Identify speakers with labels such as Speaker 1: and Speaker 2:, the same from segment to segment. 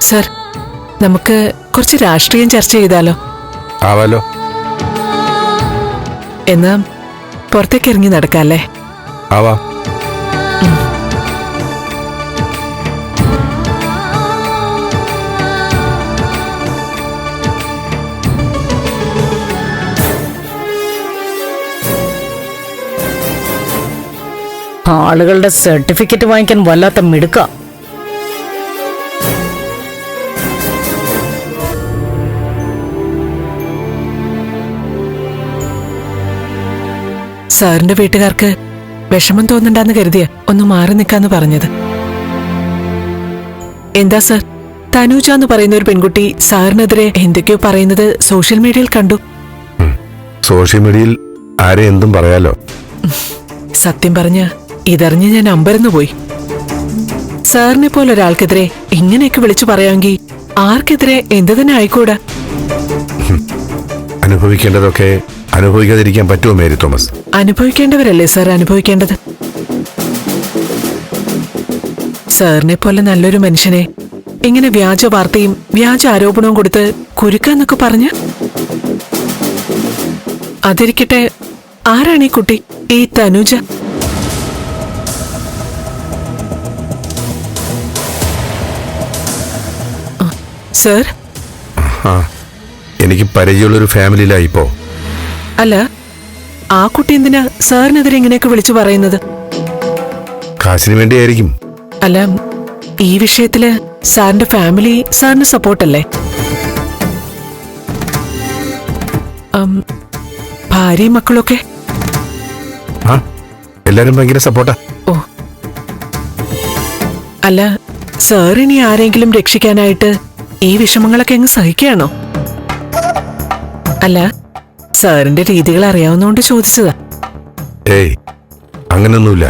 Speaker 1: Sir, നമുക്ക് കുറച്ച് രാഷ്ട്രീയം ചർച്ച ചെയ്താലോ?
Speaker 2: ആവാലോ.
Speaker 1: എന്നാ പുറത്തേക്ക് ഇറങ്ങി നടക്കാല്ലേ?
Speaker 2: ആവാ.
Speaker 3: ആളുകളുടെ സർട്ടിഫിക്കറ്റ് വാങ്ങിക്കാൻ വല്ലാത്ത മിടുക്ക.
Speaker 1: സാറിന്റെ വീട്ടുകാർക്ക് വിഷമം തോന്നണ്ടെന്ന് കരുതിയ ഒന്ന് മാറി നിൽക്കാന്ന് പറഞ്ഞത്. എന്താ സർ, തനൂജ എന്ന് പറയുന്ന ഒരു പെൺകുട്ടി സാറിനെതിരെ എന്തൊക്കെയോ പറയുന്നത് സോഷ്യൽ മീഡിയയിൽ കണ്ടു.
Speaker 2: സോഷ്യൽ മീഡിയയിൽ ആരെ എന്തും പറയാലോ.
Speaker 1: സത്യം പറഞ്ഞ ഇതറിഞ്ഞ് ഞാൻ അമ്പരന്നു പോയി. സാറിനെ പോലെ ഒരാൾക്കെതിരെ ഇങ്ങനെയൊക്കെ വിളിച്ചു പറയാമെങ്കിൽ ആർക്കെതിരെ എന്ത് തന്നെ ആയിക്കൂടാ?
Speaker 2: അനുഭവിക്കേണ്ടതൊക്കെ അനുഭവിക്കാതിരിക്കാൻ പറ്റുമോ മേരി തോമസ്?
Speaker 1: അനുഭവിക്കേണ്ടവരല്ലേ സാർ അനുഭവിക്കേണ്ടത്? സാറിനെ പോലെ നല്ലൊരു മനുഷ്യനെ ഇങ്ങനെ വ്യാജ വാർത്തയും വ്യാജ ആരോപണവും കൊടുത്ത് കുരുക്കാന്നൊക്കെ പറഞ്ഞ്. അതിരിക്കട്ടെ, ആരാണ് ഈ കുട്ടി, ഈ തനുജ? സർ,
Speaker 2: എനിക്ക് പരിചയമുള്ളൊരു ഫാമിലിയിലായിപ്പോ.
Speaker 1: അല്ല, ആ കുട്ടി എന്തിനാ സാറിനെതിരെ ഇങ്ങനെയൊക്കെ വിളിച്ചു പറയുന്നത്?
Speaker 2: കാശിന് വേണ്ടിയായിരിക്കും.
Speaker 1: അല്ല, ഈ വിഷയത്തില് സാറിന്റെ ഫാമിലി സാറിന് സപ്പോർട്ടല്ലേ? ഭാര്യയും മക്കളൊക്കെ?
Speaker 2: എല്ലാരും ഭയങ്കര സപ്പോർട്ടാ.
Speaker 1: ഓ, അല്ല, സാർ ഇനി ആരെങ്കിലും രക്ഷിക്കാനായിട്ട് ഈ വിഷമങ്ങളൊക്കെ അങ്ങ് സഹിക്കുകയാണോ? അല്ല, സാറിന്റെ രീതികൾ അറിയാവുന്നോണ്ട് ചോദിച്ചതാ.
Speaker 2: ഏയ്, അങ്ങനൊന്നുമില്ല.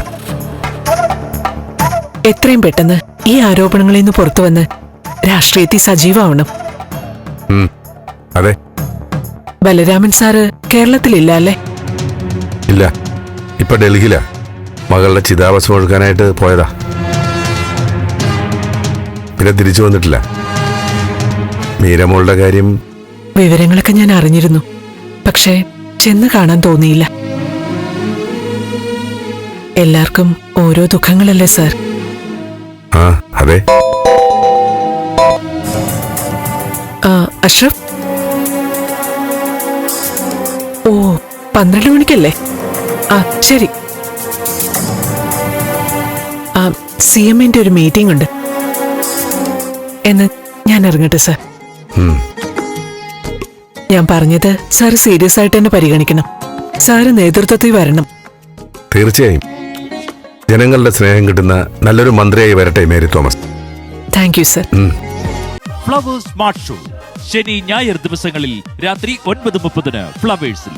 Speaker 1: എത്രയും പെട്ടെന്ന് ഈ ആരോപണങ്ങളിൽ നിന്ന് പുറത്തു വന്ന് രാഷ്ട്രീയത്തിൽ സജീവമാവണം.
Speaker 2: അതെ.
Speaker 1: ബലരാമൻ സാറ് കേരളത്തിലില്ല അല്ലേ?
Speaker 2: ഇല്ല, ഇപ്പൊ ഡൽഹിയിലാ. മകളുടെ ചിതാഭസ്മം ഒഴുക്കാനായിട്ട് പോയതാ. പിന്നെ തിരിച്ചു വന്നിട്ടില്ല. മീരമോളുടെ കാര്യം
Speaker 1: വിവരങ്ങളൊക്കെ ഞാൻ അറിഞ്ഞിരുന്നു. പക്ഷേ ചെന്ന് കാണാൻ തോന്നിയില്ല. എല്ലാവർക്കും ഓരോ ദുഃഖങ്ങളല്ലേ സാർ?
Speaker 2: അതെ.
Speaker 1: അഷ്റഫ്, ഓ, 12 മണിക്കല്ലേ? ശരി. CMന്റെ ഒരു മീറ്റിംഗ് ഉണ്ട്. എന്ന് ഞാൻ ഇറങ്ങട്ടെ സാർ. ഞാൻ പറഞ്ഞത് സാർ സീരിയസ് ആയിട്ട് തന്നെ പരിഗണിക്കണം. സാറ് നേതൃത്വത്തിൽ വരണം.
Speaker 2: തീർച്ചയായും. ജനങ്ങളുടെ സ്നേഹം കിട്ടുന്ന നല്ലൊരു മന്ത്രിയായി വരട്ടെ Mary Thomas.
Speaker 1: Thank you sir.
Speaker 4: Flowers smart show ശനി ഞായർ ദിവസങ്ങളിൽ രാത്രി 9:30 ഫ്ലവേഴ്സിൽ.